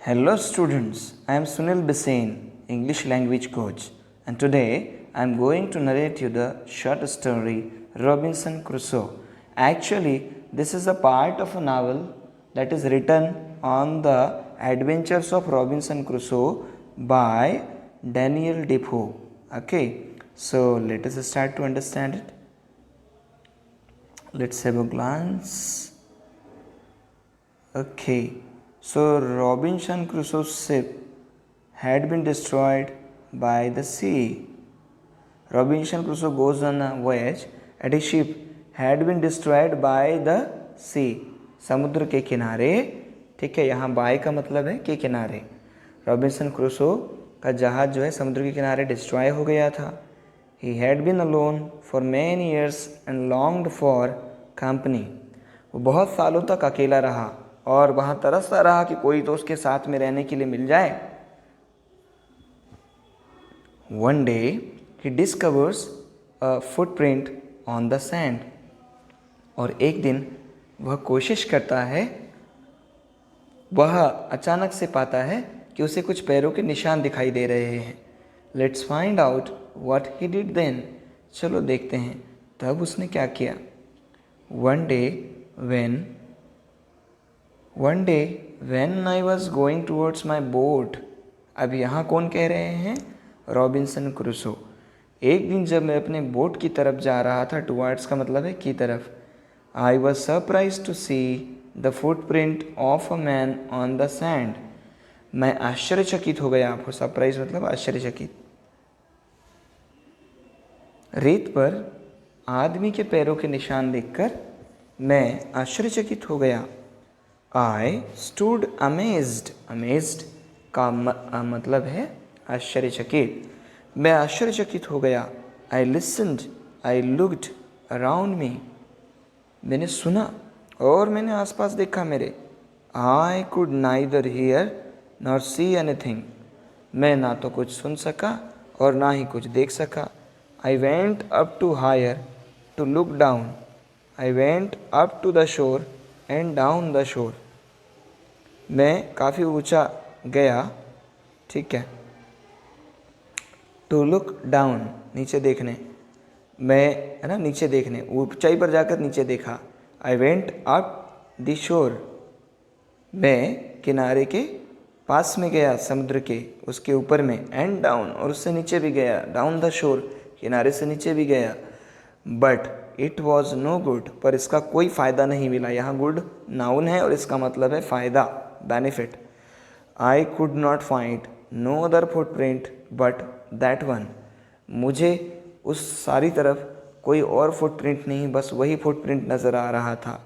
Hello students, I am Sunil Bisain, English language coach, and today I am going to narrate you the short story Robinson Crusoe. Actually, this is a part of a novel that is written on the adventures of Robinson Crusoe by Daniel Defoe. Okay, so let us start to understand it. Let's have a glance. Okay, so Robinson Crusoe's ship had been destroyed by the sea. Robinson Crusoe goes on a voyage and his ship had been destroyed by the sea. समुद्र के किनारे, ठीक है, यहाँ bye का मतलब है कि किनारे. रॉबिन्सन क्रूसो का जहाज जो है समुद्र के किनारे डिस्ट्रॉय हो गया था. He had been alone for many years and longed for company. वो बहुत सालों तक अकेला रहा और वहाँ तरसता रहा कि कोई तो उसके साथ में रहने के लिए मिल जाए. One day he discovers a footprint on the sand. और एक दिन वह कोशिश करता है, वह अचानक से पाता है कि उसे कुछ पैरों के निशान दिखाई दे रहे हैं. Let's find out what he did then. चलो देखते हैं तब उसने क्या किया. One day when I was going towards my boat. अब यहाँ कौन कह रहे हैं? Robinson Crusoe. एक दिन जब मैं अपने बोट की तरफ जा रहा था, टुवर्ड्स का मतलब है की तरफ. I was surprised to see the footprint of a man on the sand. मैं आश्चर्यचकित हो गया. आपको सरप्राइज मतलब आश्चर्यचकित. रेत पर आदमी के पैरों के निशान देखकर मैं आश्चर्यचकित हो गया. I stood amazed. Amazed का मतलब है आश्चर्यचकित. मैं आश्चर्यचकित हो गया. I listened. I looked around me. मैंने सुना और मैंने आसपास देखा मेरे. I could neither hear nor see anything. मैं ना तो कुछ सुन सका और ना ही कुछ देख सका. I went up too higher to look down. I went up to the shore and down the shore. मैं काफ़ी ऊंचा गया, ठीक है. टू लुक डाउन नीचे देखने, मैं है ना नीचे देखने, ऊंचाई पर जाकर नीचे देखा. I went up the shore. मैं किनारे के पास में गया, समुद्र के उसके ऊपर में. एंड डाउन और उससे नीचे भी गया. डाउन द शोर किनारे से नीचे भी गया. But it was no good. पर इसका कोई फ़ायदा नहीं मिला. यहाँ गुड नाउन है और इसका मतलब है फ़ायदा, benefit. I could not find no other footprint but that one. मुझे उस सारी तरफ कोई और फुटप्रिंट नहीं, बस वही फुटप्रिंट नज़र आ रहा था.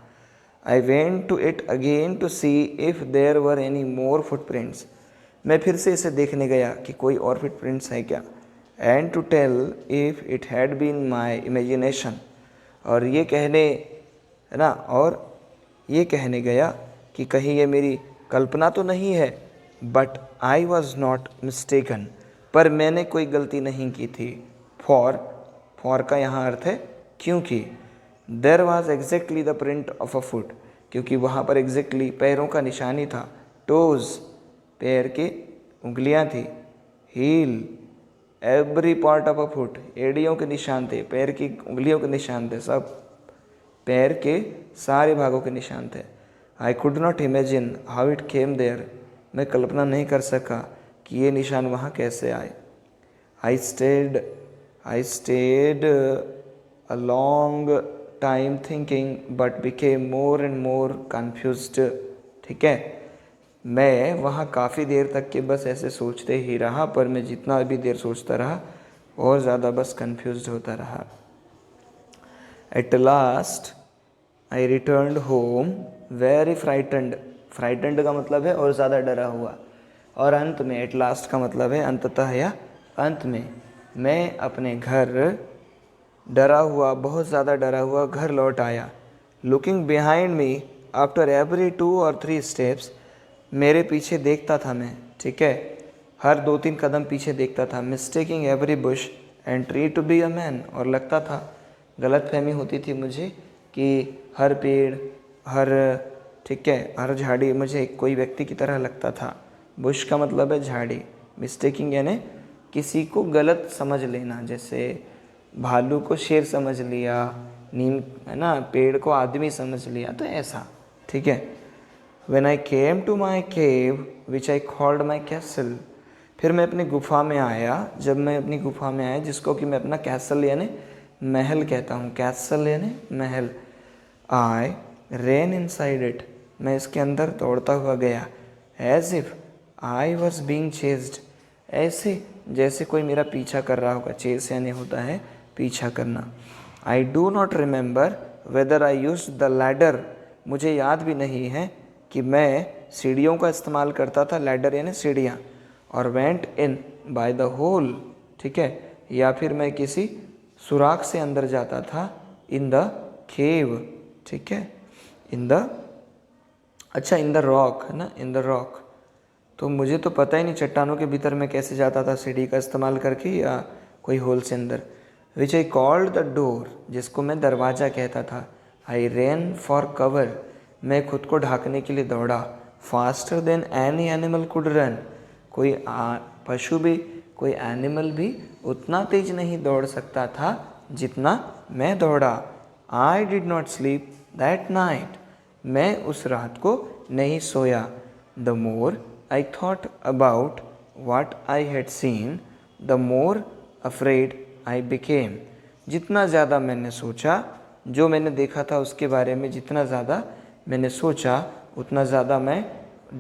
I went to it again to see if there were any more footprints. मैं फिर से इसे देखने गया कि कोई और फुटप्रिंट्स हैं क्या. And to tell if it had been my imagination. और ये कहने है ना, और ये कहने गया कि कहीं ये मेरी कल्पना तो नहीं है. But I was not mistaken. पर मैंने कोई गलती नहीं की थी. फॉर का यहाँ अर्थ है क्योंकि. There was exactly the print of a foot. क्योंकि वहाँ पर एग्जैक्टली पैरों का निशान ही था. टोज पैर की उंगलियाँ थी. Heel every part of a foot एड़ियों के निशान थे, पैर की उंगलियों के निशान थे, सब पैर के सारे भागों के निशान थे. I could not imagine how it came there. मैं कल्पना नहीं कर सका कि ये निशान वहाँ कैसे आए. I stayed a long time thinking but became more and more confused. ठीक है, मैं वहाँ काफ़ी देर तक के बस ऐसे सोचते ही रहा, पर मैं जितना भी देर सोचता रहा और ज़्यादा बस कन्फ्यूज्ड होता रहा. At last I returned home very frightened. Frightened का मतलब है और ज़्यादा डरा हुआ. और अंत में, एट लास्ट का मतलब है अंततः या अंत में, मैं अपने घर डरा हुआ, बहुत ज़्यादा डरा हुआ घर लौट आया. Looking behind me after every 2 or 3 steps. मेरे पीछे देखता था मैं, ठीक है, हर 2-3 कदम पीछे देखता था. Mistaking every bush and tree to be a man. और लगता था, गलत फहमी होती थी मुझे कि हर पेड़, हर, ठीक है, हर झाड़ी मुझे कोई व्यक्ति की तरह लगता था. बुश का मतलब है झाड़ी, मिस्टेकिंग यानी किसी को गलत समझ लेना, जैसे भालू को शेर समझ लिया, नीम है ना पेड़ को आदमी समझ लिया, तो ऐसा, ठीक है। When I came to my cave, which I called my castle, फिर मैं अपनी गुफा में आया, जब मैं अपनी गुफा में आया जिसको कि मैं अपना कैसल यानी महल कहता हूँ, कैसल यानी महल। I ran inside it, मैं इसके अंदर दौड़ता हुआ गया। As if I was being chased, ऐसे जैसे कोई मेरा पीछा कर रहा होगा, चेस यानी होता है पीछा करना। I do not remember whether I used the ladder, मुझे याद भी नहीं है कि मैं सीढ़ियों का इस्तेमाल करता था, लैडर यानी सीढ़ियाँ, और went in by the hole, ठीक है, या फिर मैं किसी सुराख से अंदर जाता था, इन द केव, ठीक है, इन द रॉक है ना, इन द रॉक। तो मुझे तो पता ही नहीं चट्टानों के भीतर मैं कैसे जाता था सीढ़ी का इस्तेमाल करके या कोई होल से अंदर। विच आई कॉल्ड द डोर, जिसको मैं दरवाज़ा कहता था। आई रेन फॉर कवर, मैं खुद को ढांकने के लिए दौड़ा। Faster than any animal could run, कोई पशु भी, कोई एनिमल भी उतना तेज नहीं दौड़ सकता था जितना मैं दौड़ा। I did not sleep that night, मैं उस रात को नहीं सोया। The more I thought about what I had seen, the more afraid I became, जितना ज़्यादा मैंने सोचा, जो मैंने देखा था उसके बारे में जितना ज़्यादा मैंने सोचा उतना ज़्यादा मैं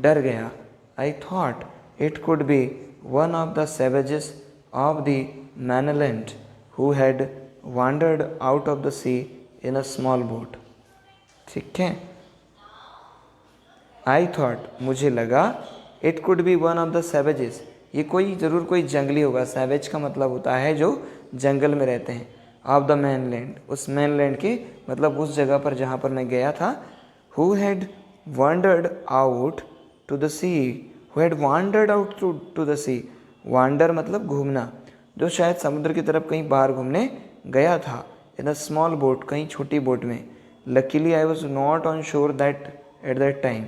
डर गया। I thought it could be one of the savages of the mainland who had wandered out of the sea in a small boat, ठीक है। आई थॉट, मुझे लगा, it could be one of the savages, ये कोई ज़रूर कोई जंगली होगा। सैवेज का मतलब होता है जो जंगल में रहते हैं। ऑफ द मैनलैंड, उस मैनलैंड के मतलब उस जगह पर जहाँ पर मैं गया था। Who had wandered out to the sea, who had wandered out to the sea, wander मतलब घूमना, जो शायद समुद्र की तरफ कहीं बाहर घूमने गया था। इन अ स्मॉल बोट, कहीं छोटी बोट में। Luckily I was not on शोर दैट एट दैट टाइम,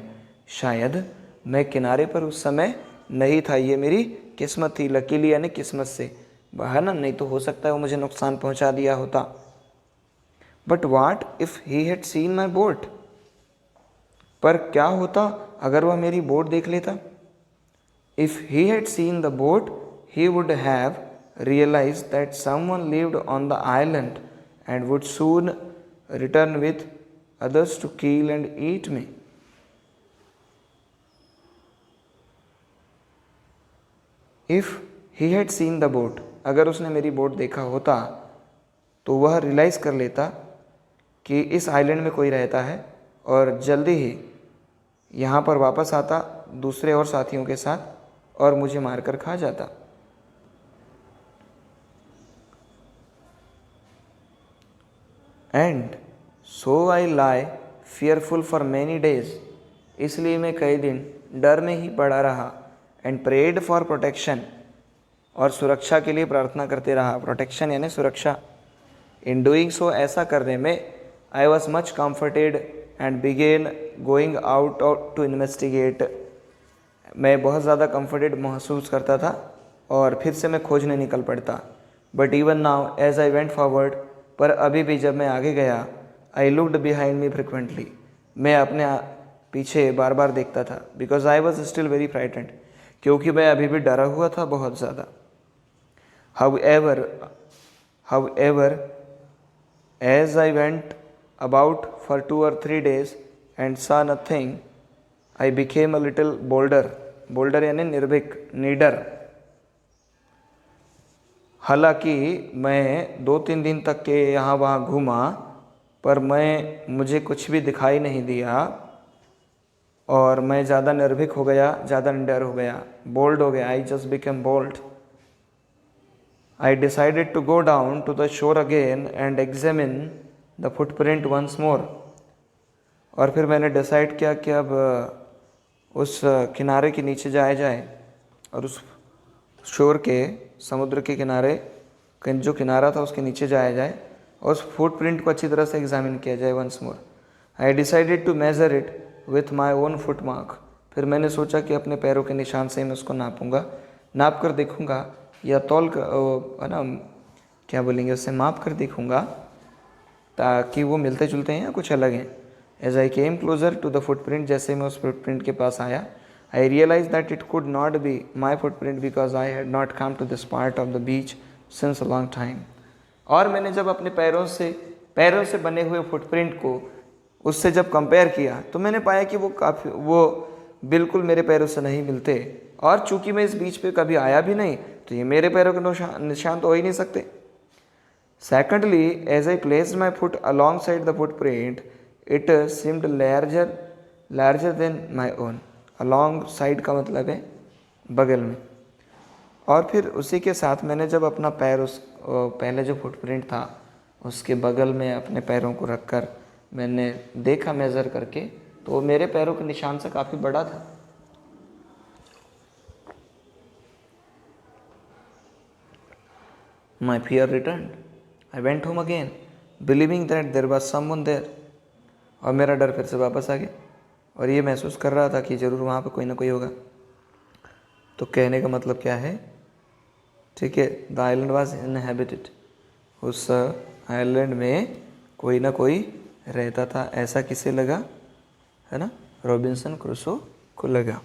शायद मैं किनारे पर उस समय नहीं था, ये मेरी किस्मत थी। लकीली यानी किस्मत से, है ना, नहीं तो हो सकता है वो मुझे नुकसान पहुंचा दिया होता। But what if he had seen my boat, पर क्या होता अगर वह मेरी बोट देख लेता। If he had seen the boat he would have realise that someone lived on the island and would soon return with others to kill and eat me. If he had seen the boat, अगर उसने मेरी boat देखा होता तो वह realise कर लेता कि इस आइलैंड में कोई रहता है और जल्दी ही यहाँ पर वापस आता दूसरे और साथियों के साथ और मुझे मारकर खा जाता। And so I lie fearful for many days, इसलिए मैं कई दिन डर में ही पड़ा रहा। एंड प्रेड फॉर प्रोटेक्शन, और सुरक्षा के लिए प्रार्थना करते रहा। प्रोटेक्शन यानी सुरक्षा। इन डूइंग सो, ऐसा करने में, I was much comforted and began going out to investigate, मैं बहुत ज़्यादा कम्फर्टेड महसूस करता था और फिर से मैं खोजने निकल पड़ता। But even now as I went forward, पर अभी भी जब मैं आगे गया, I looked behind me frequently, मैं अपने पीछे बार बार देखता था। Because I was still very frightened, क्योंकि मैं अभी भी डरा हुआ था बहुत ज़्यादा। However, as I went about for 2 or 3 days and saw nothing, I became a little bolder. Boulder यानी निर्भीक, निडर। हालांकि मैं 2-3 दिन तक के यहाँ वहाँ घूमा, पर मुझे कुछ भी दिखाई नहीं दिया और मैं ज़्यादा निर्भीक हो गया, ज़्यादा निडर हो गया, बोल्ड हो गया। I just became bold. I decided to go down to the shore again and examine the footprint once more. और फिर मैंने डिसाइड किया कि अब उस किनारे के नीचे जाया जाए और उस शोर के, समुद्र के किनारे जो किनारा था उसके नीचे जाया जाए और उस फुटप्रिंट को अच्छी तरह से एग्जामिन किया जाए once more. I decided to measure it with my own foot mark. फिर मैंने सोचा कि अपने पैरों के निशान से ही मैं उसको नापूंगा, नाप कर देखूंगा या तौल कर है ना, क्या बोलेंगे उससे, माप कर देखूंगा ताकि वो मिलते जुलते हैं या कुछ अलग हैं। As I came closer to the footprint, जैसे मैं उस फुटप्रिंट के पास आया, I realise that it could not be my footprint because I had not come to this part of the beach since a long time. और मैंने जब अपने पैरों से बने हुए फुटप्रिंट को उससे जब कंपेयर किया तो मैंने पाया कि वो बिल्कुल मेरे पैरों से नहीं मिलते, और चूंकि मैं इस बीच पे कभी आया भी नहीं तो ये मेरे पैरों के निशान तो हो ही नहीं सकते। Secondly, as I placed my foot alongside the footprint it seemed larger than my own. Alongside का मतलब है बगल में। और फिर उसी के साथ मैंने जब अपना पैर उस पहले जो फुटप्रिंट था उसके बगल में अपने पैरों को रखकर मैंने देखा मेज़र करके, तो वो मेरे पैरों के निशान से काफ़ी बड़ा था। My fear returned. I went home again, believing that there was someone there. और मेरा डर फिर से वापस आ गया और ये महसूस कर रहा था कि ज़रूर वहाँ पर कोई ना कोई होगा। तो कहने का मतलब क्या है, ठीक है, द आइलैंड वॉज इनहेबिटेड। उस आइलैंड में कोई ना कोई रहता था। ऐसा किसे लगा, है ना, रॉबिन्सन क्रूसो को लगा।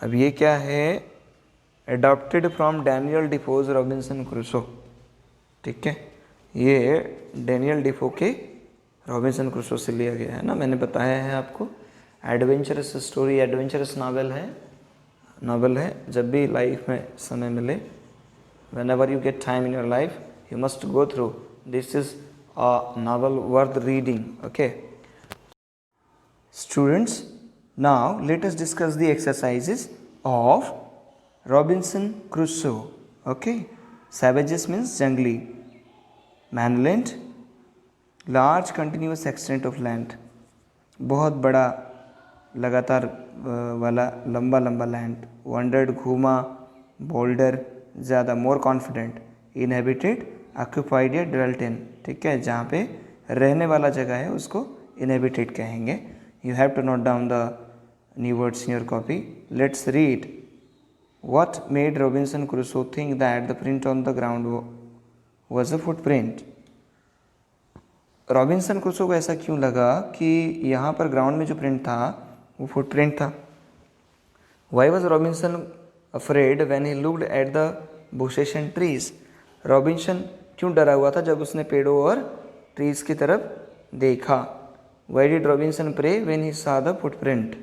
अब ये क्या है, adopted from Daniel Defoe's Robinson Crusoe, ठीक है, ये डैनियल डिफो के रॉबिन्सन क्रूसो से लिया गया है ना। मैंने बताया है आपको, एडवेंचरस स्टोरी, एडवेंचरस नावल है। जब भी लाइफ में समय मिले, whenever you get time in your life, you must go through. This is a novel worth reading. Okay. Students, now let us discuss the exercises of Robinson Crusoe. Okay. Savages means jungly. Mainland, large continuous extent of land. बहुत बड़ा लगातार वाला लंबा land. Wandered, घूमा। Boulder, ज़्यादा। More confident. Inhabited, occupied या dwelt इन, ठीक है, जहाँ पे रहने वाला जगह है उसको इनहेबिटेड कहेंगे। You have to note down the new words in your copy. Let's read. What made Robinson Crusoe think that the print on the ground was a footprint. Robinson Crusoe को ऐसा क्यों लगा कि यहाँ पर ग्राउंड में जो प्रिंट था वो फुटप्रिंट था। Why was Robinson afraid when he looked at the bushes and trees. Robinson क्यों डरा हुआ था जब उसने पेड़ों और ट्रीज की तरफ देखा। Why did Robinson pray when he saw the footprint.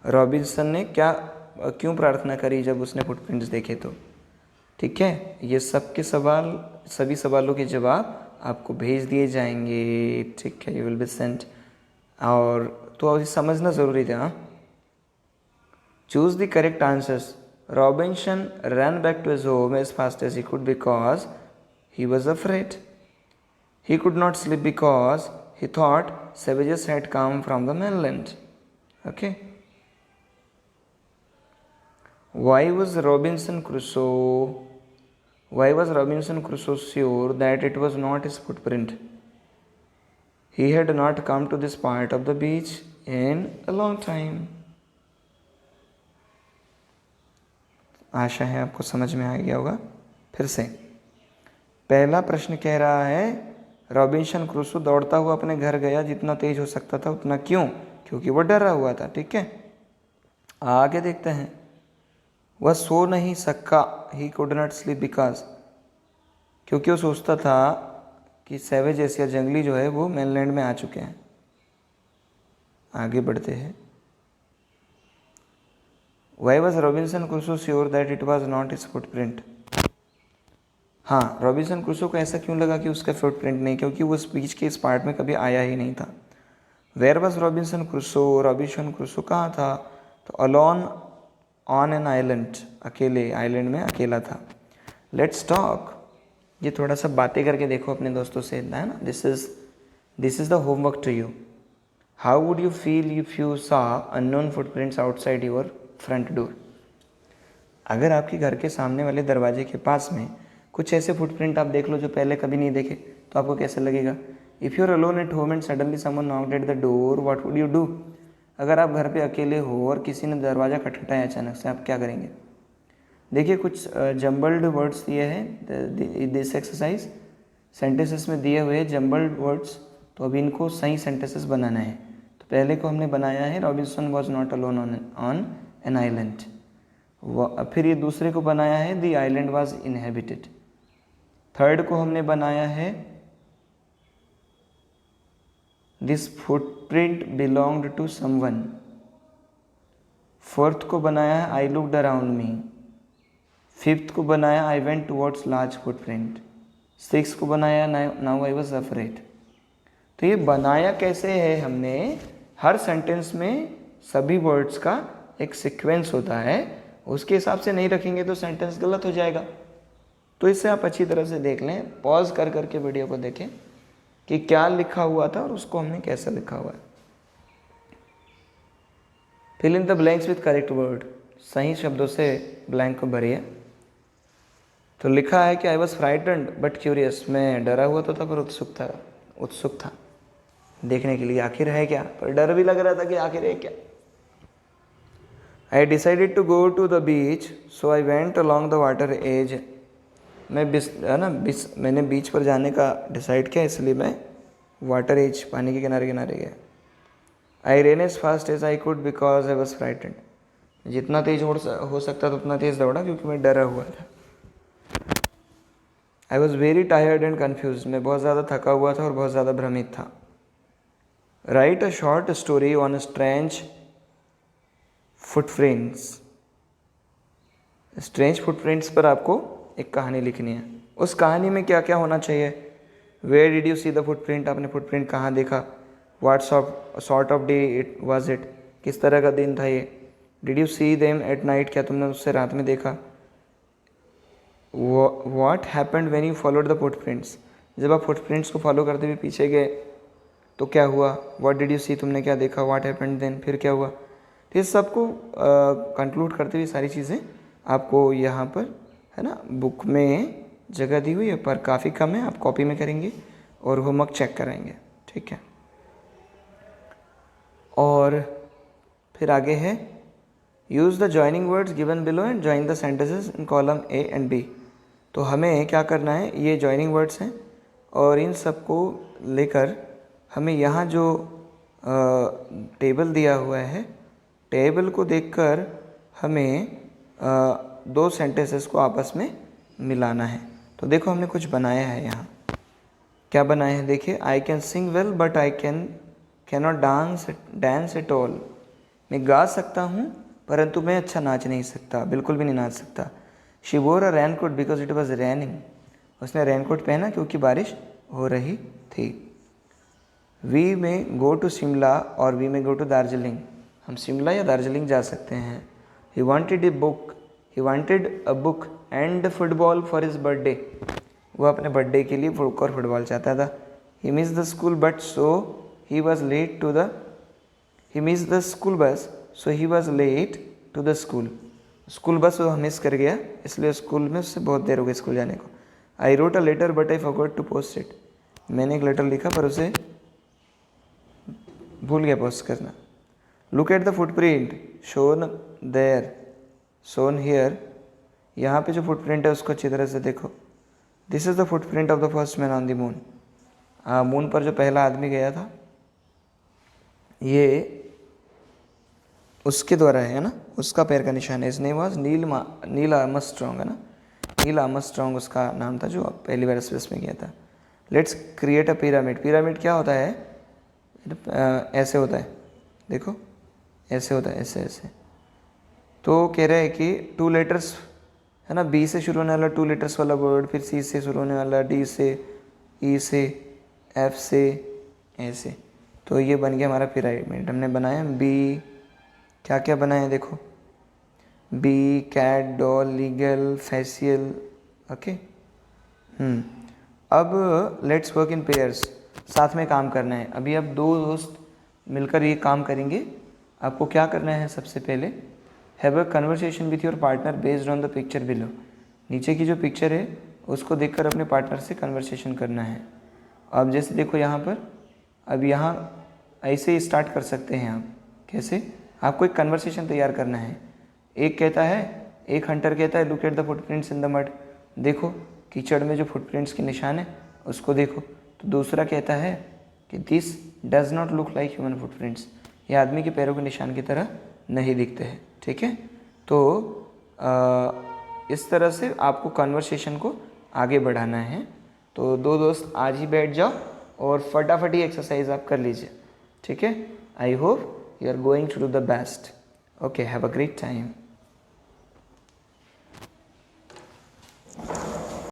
Robinson ने क्यों प्रार्थना करी जब उसने फुटप्रिंट्स देखे तो, ठीक है। ये सभी सवालों के जवाब आपको भेज दिए जाएंगे, ठीक है, यू विल बी सेंट। और तो अभी समझना ज़रूरी था। Choose the correct answers. Robinson ran back to his home as fast as he could because he was afraid. He could not sleep because he thought savages had come from the mainland. Okay. Why was Robinson Crusoe sure that it was not his footprint? He had not come to this part of the beach in a long time. आशा है आपको समझ में आ गया होगा। फिर से पहला प्रश्न कह रहा है, रॉबिन्सन क्रूसो दौड़ता हुआ अपने घर गया, जितना तेज हो सकता था उतना। क्यों? क्योंकि वो डरा हुआ था, ठीक है। आगे देखते हैं। वह सो नहीं सका, he could not sleep because, क्योंकि वो सोचता था कि सैवेजेस या जंगली जो है वो मेनलैंड में आ चुके हैं। आगे बढ़ते हैं। Why was Robinson Crusoe sure that it was not his footprint? हाँ, रॉबिन्सन क्रूसो को ऐसा क्यों लगा कि उसका फुटप्रिंट नहीं, क्योंकि वो उस बीच के इस पार्ट में कभी आया ही नहीं था। Where was Robinson Crusoe, Robinson Crusoe कहाँ था, तो अलोन ऑन एन आइलैंड, अकेले आइलैंड में अकेला था। लेट्स टॉक, ये थोड़ा सा बातें करके देखो अपने दोस्तों से, है ना। This is the homework to you. How would you feel if you saw unknown footprints outside your front door. अगर आपके घर के सामने वाले दरवाजे के पास में कुछ ऐसे फुटप्रिंट आप देख लो जो पहले कभी नहीं देखे, तो आपको कैसे लगेगा। If you are alone at home and suddenly someone knocked at the door, what would you do. अगर आप घर पे अकेले हो और किसी ने दरवाज़ा खटखटाया अचानक से, आप क्या करेंगे? देखिए कुछ जम्बल्ड वर्ड्स दिए हैं दिस एक्सरसाइज, सेंटेंसेस में दिए हुए जम्बल्ड वर्ड्स, तो अभी इनको सही सेंटेंसेस बनाना है। तो पहले को हमने बनाया है Robinson was not alone on an island. फिर ये दूसरे को बनाया है the island was inhabited. Third को हमने बनाया है this footprint belonged to someone. Fourth को बनाया है I looked around me. Fifth को बनाया I went towards large footprint. Six को बनाया नाउ आई वॉज अफ्रेड। तो ये बनाया कैसे है हमने, हर सेंटेंस में सभी वर्ड्स का एक सीक्वेंस होता है, उसके हिसाब से नहीं रखेंगे तो सेंटेंस गलत हो जाएगा। तो इससे आप अच्छी तरह से देख लें, पॉज कर करके वीडियो को देखें कि क्या लिखा हुआ था और उसको हमने कैसे लिखा हुआ है। Fill in the blanks with correct word, सही शब्दों से ब्लैंक को भरिए। तो लिखा है कि आई वॉज फ्राइटन्ड बट क्यूरियस, मैं डरा हुआ तो था पर उत्सुक था देखने के लिए आखिर है क्या, पर डर भी लग रहा था कि आखिर है क्या। I decided to go to the beach so I went along the water edge, मैंने बीच पर जाने का डिसाइड किया इसलिए मैं वाटर एज, पानी के किनारे किनारे गया। I ran as fast as I could because I was frightened, जितना तेज हो सकता था उतना तेज दौड़ा क्योंकि मैं डरा हुआ था। I was very tired and confuse, मैं बहुत ज़्यादा थका हुआ था और बहुत ज़्यादा भ्रमित था। Right a short story on strange footprints, strange footprints पर आपको एक कहानी लिखनी है। उस कहानी में क्या क्या होना चाहिए? Where did you see the footprint, आपने फुटप्रिंट कहाँ देखा? What sort of day it was it, किस तरह का दिन था ये? Did you see them at night, क्या तुमने उससे रात में देखा? What happened when you followed the footprints, जब आप फुटप्रिंट्स को फॉलो करते हुए पीछे गए तो क्या हुआ? व्हाट डिड यू सी, तुमने क्या देखा? व्हाट हैपेंड देन, फिर क्या हुआ? तो इस सबको कंक्लूड करते हुए सारी चीज़ें आपको यहाँ पर है ना बुक में जगह दी हुई है, पर काफ़ी कम है, आप कॉपी में करेंगे और होमवर्क चेक कराएंगे, ठीक है। और फिर आगे है use the joining words given below and join the sentences in column A and B. तो हमें क्या करना है, ये जॉइनिंग वर्ड्स हैं और इन सबको लेकर हमें यहाँ जो टेबल दिया हुआ है, टेबल को देखकर हमें दो सेंटेंसेस को आपस में मिलाना है। तो देखो हमने कुछ बनाया है यहाँ, क्या बनाया है देखिए। I can sing well but I cannot dance at all, मैं गा सकता हूँ परंतु मैं अच्छा नाच नहीं सकता, बिल्कुल भी नहीं नाच सकता। शी वोर अ raincoat because it was raining, उसने रेनकोट पहना क्योंकि बारिश हो रही थी। वी में गो टू शिमला और वी में गो टू दार्जिलिंग, हम शिमला या दार्जिलिंग जा सकते हैं। He wanted a book and football for his birthday, वो अपने बर्थडे के लिए बुक और फुटबॉल चाहता था। He miss the school but so he was late to the he miss the school bus so he was late to the school bus वो miss कर गया इसलिए स्कूल में उससे बहुत देर हो गई स्कूल जाने को। I wrote a letter but I forgot to post it, मैंने एक लेटर लिखा पर उसे भूल गया पोस्ट करना। Look at the footprint shown there shown here, यहाँ पे जो फुटप्रिंट है उसको अच्छी तरह से देखो। This is the footprint of the first man on the moon, moon पर जो पहला आदमी गया था ये उसके द्वारा है ना, उसका पैर का निशान है। इसने वाज नील आर्मस्ट्रॉन्ग है ना, नील आर्मस्ट्रॉन्ग उसका नाम था जो पहली बार स्पेस में गया था। Let's create a pyramid, pyramid क्या होता है? ऐसे होता है, देखो ऐसे होता है, ऐसे ऐसे। तो कह रहा है कि 2 लेटर्स है ना, बी से शुरू होने वाला 2 लेटर्स वाला वर्ड, फिर सी से शुरू होने वाला, डी से, ई से, एफ से, ऐसे। तो ये बन गया हमारा पिरामिड। हमने बनाया बी, क्या क्या बनाया है देखो, B cat doll legal facial, okay. अब लेट्स वर्क इन पेयर्स, साथ में काम करना है। अभी अब 2 दोस्त मिलकर ये काम करेंगे। आपको क्या करना है? सबसे पहले have a conversation with your partner based on the picture below, नीचे की जो पिक्चर है उसको देखकर अपने पार्टनर से कन्वर्सेशन करना है। अब जैसे देखो यहाँ पर, अब यहाँ ऐसे ही स्टार्ट कर सकते हैं आप, कैसे? आपको एक कन्वर्सेशन तैयार करना है। एक कहता है, एक हंटर कहता है look at the footprints in the mud, देखो कीचड़ में जो फुटप्रिंट्स के निशान है उसको देखो। तो दूसरा कहता है कि this does not look like human footprints, ये आदमी के पैरों के निशान की तरह नहीं दिखते हैं। ठीक है, तो इस तरह से आपको कन्वर्सेशन को आगे बढ़ाना है। तो दो दोस्त आज ही बैठ जाओ और फटाफट ही एक्सरसाइज आप कर लीजिए। ठीक है, I hope you are going to do the best. Okay, have a great time.